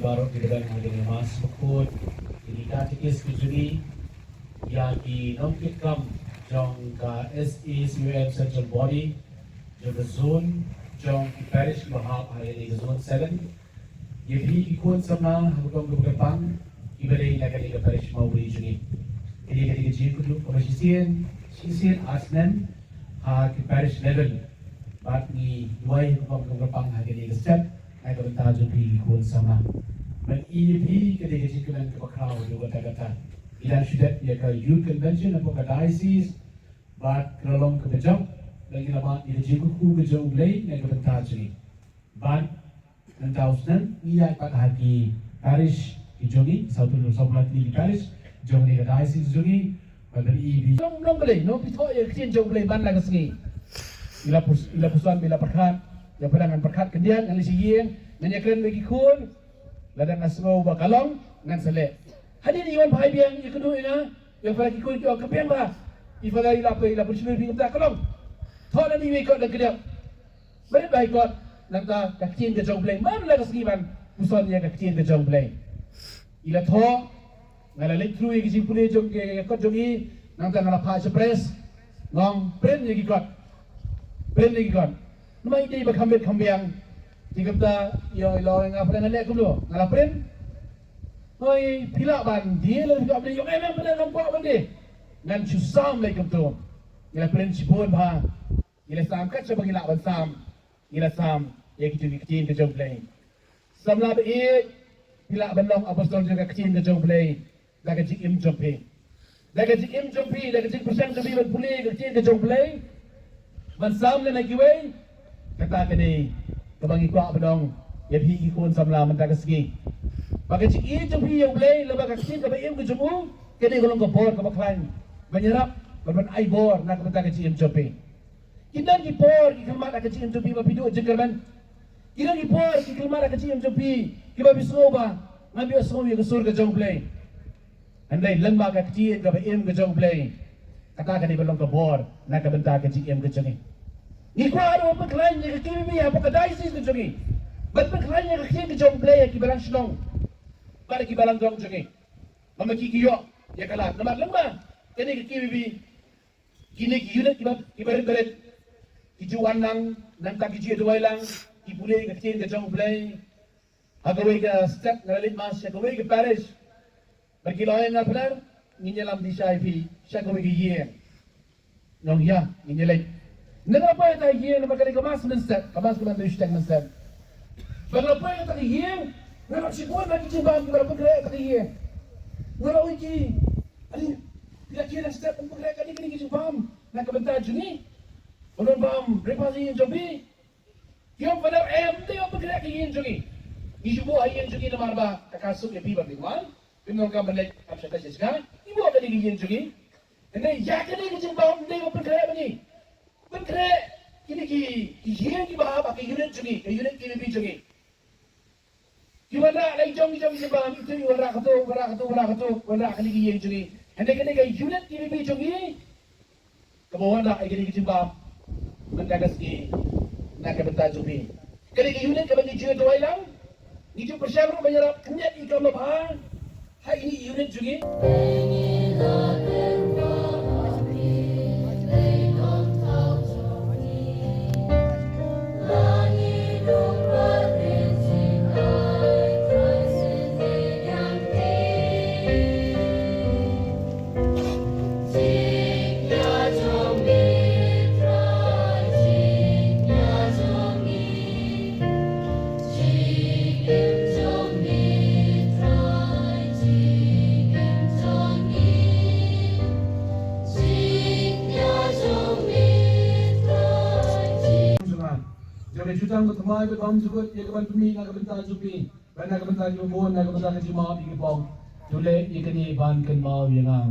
baru kita dengan mas bukut ini katikis kejuri yang di nongkit kam jong ka SECUM Central Body jong the zone jong parish mahal hari ini zone 7 yehi ikut sama hukum keberpang ibadah lagi parish mau beri juni ini ketika jika kudu komisian asnen ke parish level bat ni dua hukum keberpang hari ini step ay kabanta jumpi ikut sama dan EAP ketika jika ke bakau juga kata ilan sudah ya ke youth convention atau ke diocese bat kerolong ke bejong dan kita mat ila jika ku bejong lay ay kabanta juni bat ng tausnan iya pat hagi parish ijongi sautul sobat di parish jongi ke diocese jongi bat EAP long belay no pito ya kien jong belay ban lagas ni ila pusuan bila perkat ya pedangan perkat kendian yang lisiing nanyakan bagi kun ladang asrau bakalong ngan sele hadir iwan bhai biang ikudu ina yang pada kikun kau kepiang ba ifala ila pusuan bi kita kalong thola ni wekot dak kedap bari bai kot nangta kakcin ke jong play man la kasgiban pusuan ya kakcin ke jong play ila tho ngala lek tru gi simpule jong ke kot jongi nangta ngala pha express ngong pren gi kot Namai dia berkambing kambiang, jika kita yo lo yang apa dengan lek kumlo, ngalah pren, hoi pilak ban dia lebih kau beli, yo emang benar nampak bende, ngan susam lek kumto, ngalah pren sibun bah, ngalah sam kat coba ngilak ban sam, ngalah sam, ya kita kecil ke jom play, sam lah be, pilak ban long apostol juga kecil ke jom play, dah kecil im jompi, dah kecil persen lebih ban pulih kecil ke jom play, ban sam le nak kiway. Kata kini kebangi kuak bedong ya bhi ikon samla mentah kesegi pakai ciki jumpi yang boleh lebih kecil kebai im kejemu kini golong kebor kebaklan menyerap berban aibor nak mentah kecil jumpi kita di por di kemat kecil jumpi bapidu jengkerman kita di por di kemat kecil jumpi kita bisoba ngambil semua yang kesur ke jong play andai lembaga kecil kebai im ke jong play kata kini golong kebor nak mentah kecil im kejeni Ikuah ada apa kelain yang kini apa kedai sih tu jogi. Betul kelain yang kini jom play yang kibalang senong. Pada kibalang dong jogi. Mama kiki yo ya kalah. Nama lembah. Kini kini unit kibarin beret. Kijuan lang tak kiji dua lang. Kipulih kini ke jom play. Agawai ke step ngalalit mas. Agawai ke parish. Berkilayan nga benar. Nginyalam di syaifi. Agawai ke year. Nong ya nginyalit. Kenapa yang tak hiang lepas kali kemas menset, kemas kemas tu isteng menset. Kenapa yang tak hiang? Kenapa sibuan lagi cimbang kita bergerak tak hiang? Kenapa iki? Ani tidak kira step bergerak kali kini cimbang. Nak kebentar juni? Ulun bam repasi yang jobi. Kiam pada MT yang bergerak kini juni. Ibu ayah juni nama apa? Kakasuk lebih berlingkuan. Pinong kau balik apa saja sekarang? Ibu ada di kini juni. Ini ya kini cimbang dia bergerak begini. Bergerak kini hiang ki bahapa ke unit jungi ke unit KBB jungi kiwala lagi jong sebab itu wala kali hiang jungi hendak kini ke unit KBB jungi kebawan dah kini sebab mendagas ki nak kebentar jungi kini ke unit ke bagi jual dua lang itu persyaratan menyerap kenyat ikam lebah hai ini unit jungi Jadi jutang bertemai berbam juga ia keban tumi nak kebentar jupi, nak kebentar jumbo nak kebentar kejimau di kepong, jule ia kini ban kenmau yang ang.